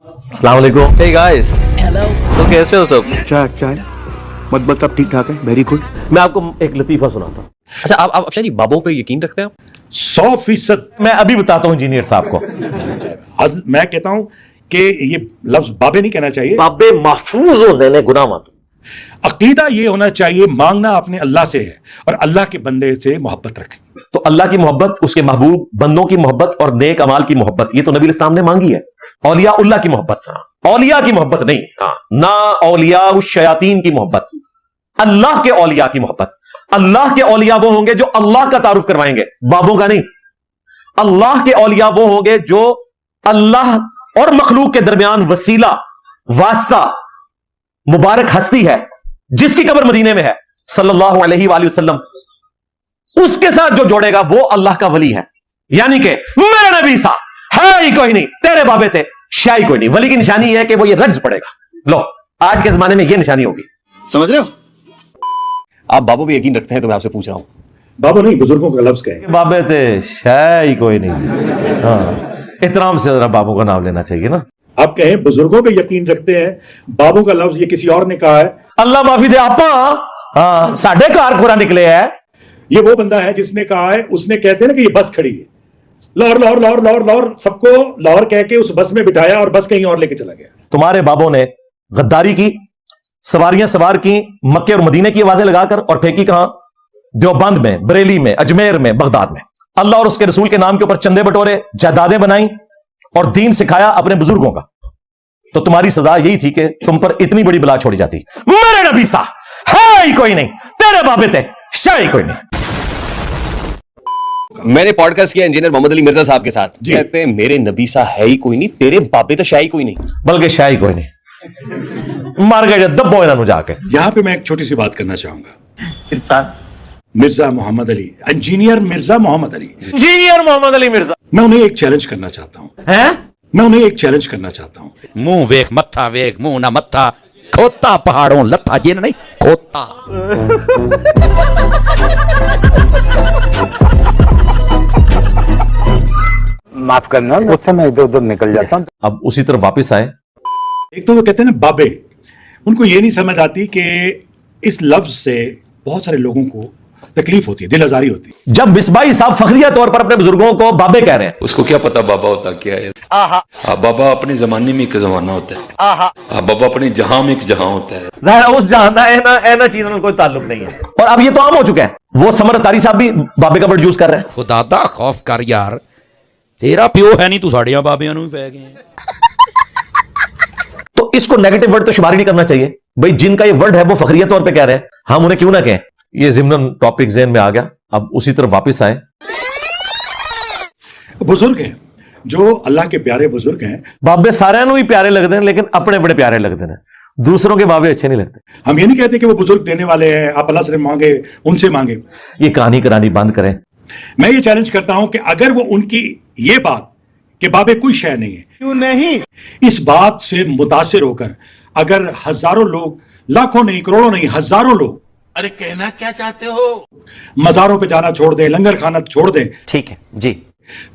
अस्सलाम वालेकुम। Hey guys, तो कैसे हो सब? चाय मतलब सब ठीक ठाक है, वेरी गुड। मैं आपको एक लतीफा सुनाता हूँ। अच्छा, आप अक्षय जी बाबों पे यकीन रखते हैं? 100%। मैं अभी बताता हूँ इंजीनियर साहब को। मैं कहता हूं कि ये लफ्ज बाबे नहीं कहना चाहिए, बाबे महफूज होने ने गुनाह मत। अकीदा ये होना चाहिए मांगना अपने अल्लाह से है और अल्लाह के बंदे से मोहब्बत रखें। तो अल्लाह की मोहब्बत, उसके महबूब बंदों की मोहब्बत और नेक अमाल की मोहब्बत, ये तो नबी इस्लाम ने मांगी है। औलिया उल्लाह की मोहब्त, औलिया की मोहब्बत नहीं, ना औलिया उस शयातीन की मोहब्बत, अल्लाह के औलिया की मोहब्बत। अल्लाह के औलिया वो होंगे जो अल्लाह का तारुफ करवाएंगे, बाबों का नहीं। अल्लाह के औलिया वो होंगे जो अल्लाह और मखलूक के दरमियान वसीला, वास्ता, मुबारक हस्ती है जिसकी कब्र मदीने में है सल्लल्लाहु अलैहि वसल्लम, उसके साथ जो जोड़ेगा वो अल्लाह का वली है। यानी कि मेरा नबी सा है ही कोई नहीं, तेरे बाबे थे शाही कोई नहीं। वली की निशानी है कि वो ये रज्ज पड़ेगा। लो, आज के जमाने में ये निशानी होगी, समझ रहे हो? आप बाबों पे यकीन रखते हैं तो मैं आपसे पूछ रहा हूं। बाबा नहीं, बुजुर्गों का लफ्ज कहें। बाबे थे शाही कोई नहीं। हाँ, इतराम से जरा बाबों का नाम लेना चाहिए ना। आप कहें बुजुर्गों पे यकीन रखते हैं, बाबों का लफ्ज ये किसी और ने कहा है। अल्लाह माफी दे आपा, हाँ साढ़े कार खुरा निकले है। ये वो बंदा है जिसने कहा है, उसने कहते हैं ना कि ये बस खड़ी है, लाहौर लाहौर लाहौर लाहौर लाहौर, सबको लाहौर कह के उस बस में बिठाया और बस कहीं और लेके चला गया। तुम्हारे बाबों ने गद्दारी की, सवारियां सवार की मक्के और मदीने की आवाजें लगाकर, और फेंकी कहां? देवबंद में, बरेली में, अजमेर में, बगदाद में। अल्लाह और उसके रसूल के नाम के ऊपर चंदे बटोरे, जायदादें बनाई और दीन सिखाया अपने बुजुर्गों का। तो तुम्हारी सजा यही थी कि तुम पर इतनी बड़ी बला छोड़ी जाती। मेरे नबी सा है ही कोई नहीं, तेरे बाबे थे शाही कोई नहीं। मैंने पॉडकास्ट किया इंजीनियर मोहम्मद अली मिर्जा साहब के साथ, कहते हैं मेरे नबी सा है ही कोई नहीं, तेरे बाबे तो शाही कोई नहीं, बल्कि शाही कोई नहीं। मार गए दब्बो इन्होंने जाके। यहां पे मैं एक छोटी सी बात करना चाहूंगा। इरशाद। Mirza Mohammad Ali, engineer Mirza Mohammad Ali, engineer Mohammad Ali Mirza. मैं उन्हें एक चैलेंज करना चाहता हूं। मैं उन्हें एक चैलेंज करना चाहता हूं। मुंह वेख मत्था वेख, मुंह ना मत्था, खोता पहाड़ों लत्था, ये नहीं खोता। माफ करना, मुझसे मैं इधर उधर निकल जाता हूँ। अब उसी तरफ वापस आए। एक तो वो कहते हैं ना बाबे, उनको ये नहीं समझ आती कि इस लफ्ज से बहुत सारे लोगों को तकलीफ होती है, दिल आजारी होती है। जब बिस्बाई साहब फखरिया तौर पर अपने बुजुर्गों को बाबे कह रहे हैं, उसको क्या पता बाबा होता क्या है। बाबा अपने जमाने में एक जमाना होता है। बाबा अपने जहां में एक जहां होता है। ज़ाहिर उस जहां ऐना चीज में कोई ताल्लुक नहीं है। और अब ये तो आम हो चुका है। वो समर तारी साहब भी बाबे का वर्ड यूज कर रहे हैं। खुदा दा खौफ कर यार, तेरा प्यो है नहीं, तू साड़ियां बाबियां नूं पै गए। तो इसको नेगेटिव वर्ड तो शुमार ही नहीं करना चाहिए भाई। जिनका ये वर्ड है वो फखरिया तौर पे कह रहे हैं, हम उन्हें क्यों ना कहें। ये जिम्नन टॉपिक ज़हन में आ गया। अब उसी तरफ वापस आए। बुजुर्ग हैं जो अल्लाह के प्यारे बुजुर्ग हैं। बाबे सारे ही प्यारे लगते हैं, लेकिन अपने बड़े प्यारे लगते हैं, दूसरों के बाबे अच्छे नहीं लगते। हम ये नहीं कहते कि वो बुजुर्ग देने वाले हैं, आप अल्लाह से मांगे, उनसे मांगे। ये कहानी करानी बंद करें। मैं ये चैलेंज करता हूं कि अगर वो उनकी ये बात कि बाबे कोई शय नहीं है, क्यों नहीं, इस बात से मुतासिर होकर अगर हजारों लोग, लाखों नहीं, करोड़ों नहीं, हजारों लोग, अरे कहना क्या चाहते हो, मजारों पे जाना छोड़ दें, लंगर खाना छोड़ दें, ठीक है जी,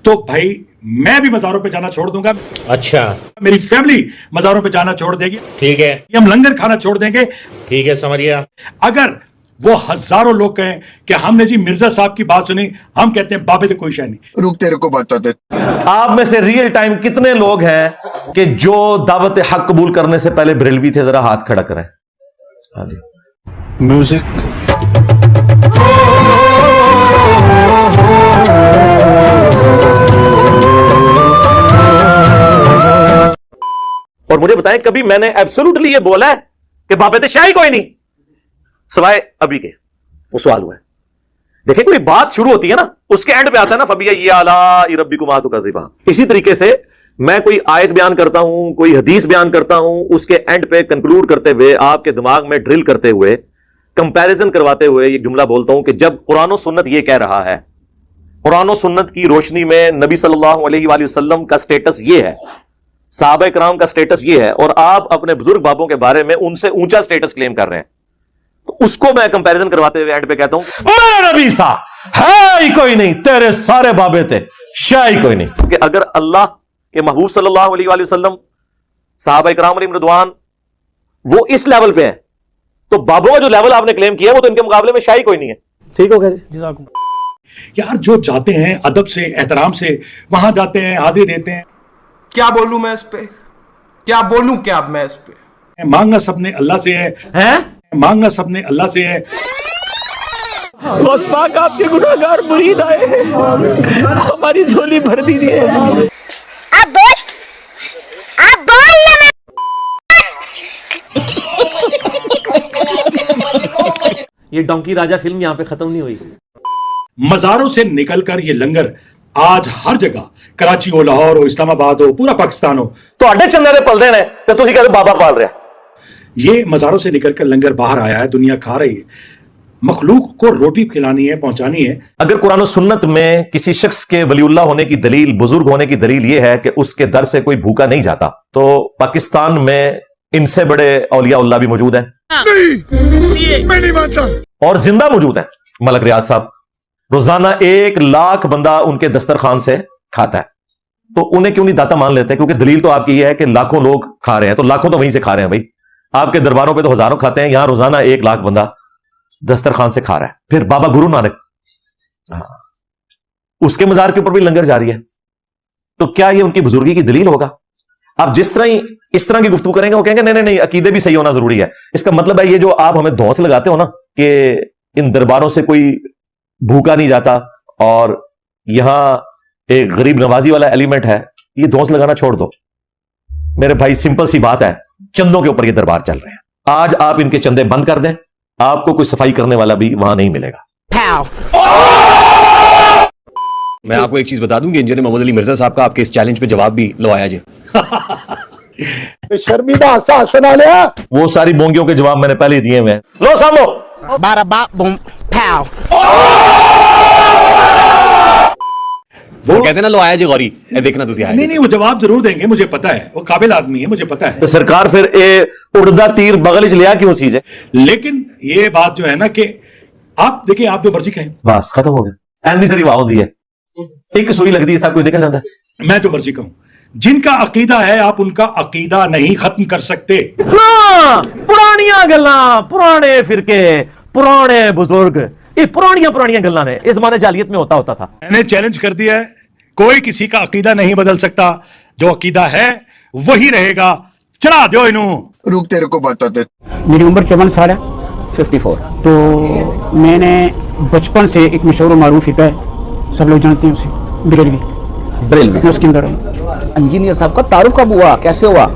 तो भाई मैं भी मजारों पे जाना छोड़ दूंगा। अच्छा, मेरी फैमिली मजारों पे जाना छोड़ देगी। ठीक है, हम लंगर खाना छोड़ देंगे। ठीक है, समझ गया। अगर वो हजारों लोग कहें कि हमने जी मिर्जा साहब की बात सुनी, हम कहते हैं बाबे तो कोई शय नहीं। रुक तेरे को बताते। आप में से रियल टाइम कितने लोग हैं कि जो दावत हक कबूल करने से पहले बरेलवी थे? जरा हाथ खड़ा करें। हाँ जी। म्यूजिक। और मुझे बताएं, कभी मैंने एब्सोल्युटली ये बोला है कि बाबे ते शाही कोई नहीं, सवाए अभी के वो सवाल हुआ है। देखिए, कोई बात शुरू होती है ना, उसके एंड पे आता है ना फबिया ये आला रब्बिकुम आतुकाज़िबा। इसी तरीके से मैं कोई आयत बयान करता हूं, कोई हदीस बयान करता हूं, उसके एंड पे कंक्लूड करते हुए, आपके दिमाग में ड्रिल करते हुए, कंपैरिजन करवाते हुए ये जुमला बोलता हूं कि जब कुरान और सुन्नत ये कह रहा है, कुरान और सुन्नत की रोशनी में नबी सल्लल्लाहु अलैहि वसल्लम का स्टेटस ये है, सहाबा किराम का स्टेटस ये है, और आप अपने बुजुर्ग बाबों के बारे में उनसे ऊंचा स्टेटस क्लेम कर रहे हैं, तो उसको मैं कंपैरिजन करवाते हुए एंड पे कहता हूं मेरा नबी सा है ही कोई नहीं, तेरे सारे बाबे थे शाही कोई नहीं। कि अगर अल्लाह के महबूब सल्लल्लाहु अलैहि वसल्लम साहबा इकराम अलैहिम रिदवान वो इस लेवल पे हैं, तो बाबरों का जो लेवल आपने क्लेम किया वो तो इनके मुकाबले में शाही कोई नहीं है। ठीक हो गया जी, जज़ाकुम। यार जो जाते हैं अदब से एहतराम से वहां जाते हैं, हाजिरी देते हैं, क्या बोलूं मैं इस पे, क्या बोलूं क्या मैं इस पे। मांगना सबने अल्लाह से है, मांगना सबने अल्लाह से है। गौस पाक आपके गुनाहगार मुरीद आए हैं, हमारी झोली भर दीजिए। अब बोल ये डोंकी राजा फिल्म यहां पे खत्म नहीं हुई। मज़ारों से निकलकर ये लंगर आज हर जगह, कराची हो, लाहौर हो, इस्लामाबाद हो, पूरा पाकिस्तान हो, ਤੁਹਾਡੇ ਚੰਦੇ ਦੇ ਪਲਦੇ ਨੇ ਤੇ ਤੁਸੀਂ ਕਹਿੰਦੇ ਬਾਬਾ ਪਾਲ ਰਿਹਾ। ये मज़ारों से निकलकर लंगर बाहर आया है, दुनिया खा रही है, मखलूक को रोटी खिलानी है, पहुंचानी है। अगर कुरान और सुन्नत में किसी शख्स के वलीउल्लाह होने की दलील, बुजुर्ग होने की दलील यह है कि उसके दर से कोई भूखा नहीं जाता, तो पाकिस्तान में इनसे बड़े औलिया भी मौजूद हैं। मैं नहीं मानता। और जिंदा मौजूद हैं। मलक रियाज साहब रोजाना 1 लाख बंदा उनके दस्तरखान से खाता है, तो उन्हें क्यों नहीं दाता मान लेते? क्योंकि दलील तो आपकी यह है कि लाखों लोग खा रहे हैं, तो लाखों तो वहीं से खा रहे हैं भाई। आपके दरबारों पे तो हजारों खाते हैं, यहां रोजाना 1 लाख बंदा दस्तरखान से खा रहा है। फिर बाबा गुरु नानक, उसके मजार के ऊपर भी लंगर जारी है, तो क्या ये उनकी बुजुर्गी की दलील होगा? आप जिस तरह ही इस तरह की गुफ्तगू करेंगे वो कहेंगे नहीं नहीं नहीं, अकीदे भी सही होना जरूरी है। इसका मतलब है ये जो आप हमें धौंस लगाते हो ना कि इन दरबारों से कोई भूखा नहीं जाता और यहां एक गरीब नवाजी वाला एलिमेंट है, ये धौंस लगाना छोड़ दो मेरे भाई। सिंपल सी बात है, चंदों के ऊपर ये दरबार चल रहे हैं। आज आप इनके चंदे बंद कर दें, आपको कोई सफाई करने वाला भी वहां नहीं मिलेगा। मैं आपको एक चीज बता दूं कि इंजीनियर मोहम्मद अली मिर्जा साहब का आपके इस चैलेंज पे जवाब भी लवाया जी। शर्मिंदा हंसा हंसना लिया। वो सारी बोंगियों के जवाब मैंने पहले ही दिए हुए हैं। लो सामो वो कहते हैं ना लो आया जी गौरी, ए देखना तुसी आया नहीं नहीं, वो जवाब जरूर देंगे, मुझे पता है, वो काबिल आदमी है, मुझे पता है। तो सरकार फिर ए उड़दा तीर बगल च लिया क्यों चीज है? लेकिन ये बात जो है ना कि आप देखिए, आप जो मर्जी कहें, बस खत्म हो गया। एनी सरी वाह होती है, एक सुई लगती है सब कोई निकल जाता है। मैं जो मर्जी कहूं, जिनका अकीदा है आप उनका अकीदा नहीं खत्म कर सकते। पुरानियां गल्लां, पुराने फिरके, पुराने बुजुर्ग, ये पुरानियां गल्लां ने इस जमाने जालियत में होता था। मैंने चैलेंज कर दिया है, कोई किसी का अकीदा नहीं बदल सकता, जो अकीदा है वही रहेगा। चढ़ा दो इनू। रुक, तेरे को बताते। मेरी उम्र 54 साल है, 54। तो मैंने बचपन से एक मशहूर मारूफ फिका है, सब लोग जानते हैं उसे, बरेलवी। मैं उसके अंदर हूँ। इंजीनियर साहब का तारुफ कब हुआ, कैसे हुआ,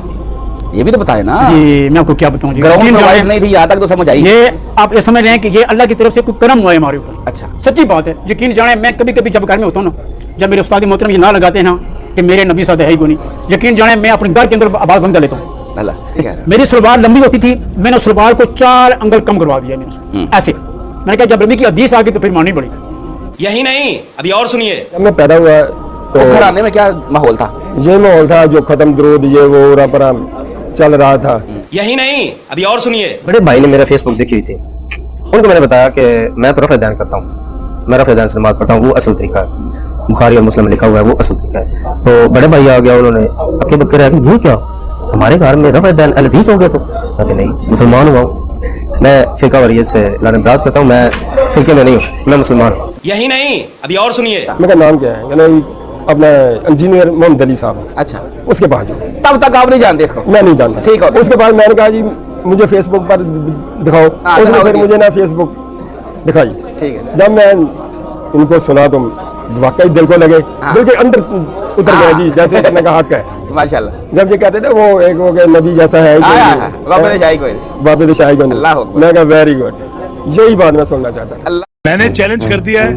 ये भी तो बताए ना। जी मैं आपको क्या बताऊं जी, ग्राउंड यकीन प्रोवाइड जाने- नहीं थी, यहाँ तक तो समझ आई। ये आप ये समझ रहे हैं कि ये अल्लाह की तरफ से कोई करम हुआ है हमारे ऊपर। अच्छा, सच्ची बात है, यकीन जाने मैं कभी कभी जब घर में होता हूँ ना, जब मेरे उस्ताद मोहतरम ये ना लगाते हैं ना कि मेरे नबी साथ है ही कोई नहीं, यकीन जाने मैं अपने घर के अंदर आवाज बंद कर लेता हूँ। अल्लाह ठीक है। मेरी सलवार लंबी होती थी, मैंने उस सलवार को 4 अंगल कम करवा दिया मैंने उसको, ऐसे। मैंने कहा जब नबी की हदीस आ गई तो फिर माननी पड़ेगी। यही नहीं, अभी और सुनिए। जब मैं पैदा हुआ तो घराने में क्या माहौल था? ये माहौल था जो खत्म दरूद ये वो उरा परा चल रहा था। यही नहीं, अभी और सुनिए। बड़े भाई ने मेरा फेसबुक देखी हुई थी, उनको मैंने बताया कि मैं तो रफ़ दैन करता हूँ, मैं रफ़ दैन से नमाज़ पढ़ता हूँ, वो असल तरीका है, बुखारी और मुस्लिम में लिखा हुआ है, वो असल तरीका है। तो बड़े भाई आ गया, उन्होंने अक्के बक्के रह गए, ये क्या हमारे घर में रफ़ दैन अल हदीस हो गया? तो कहते नहीं, मुसलमान हुआ हूँ मैं, फ़िक़ा वरीयत से लाने बरात करता हूँ, मैं फ़िक़े में नहीं हूँ, मैं मुसलमान हूँ। यही नहीं, अभी और सुनिए। मेरा नाम क्या है? कहना अपना इंजीनियर मोहम्मद अली साहब। अच्छा, उसके पास जाओ। तब तक आप नहीं जानते इसको? मैं नहीं जानता। ठीक है। उसके बाद मैंने कहा जी मुझे फेसबुक पर दिखाओ, उसने फिर मुझे ना फेसबुक दिखाई। ठीक है। जब मैं इनको सुना तो वाकई दिल को लगे, दिल के अंदर उतर गया जी, जैसे कहने का हक है। माशाल्लाह। जब ये कहते ना वो एक वो के नबी जैसा है, वापस शाही कोई वापस शाही को अल्लाह हो। मैं कहा वेरी गुड, यही बात मैं सुनना चाहता था। मैंने चैलेंज कर दिया है,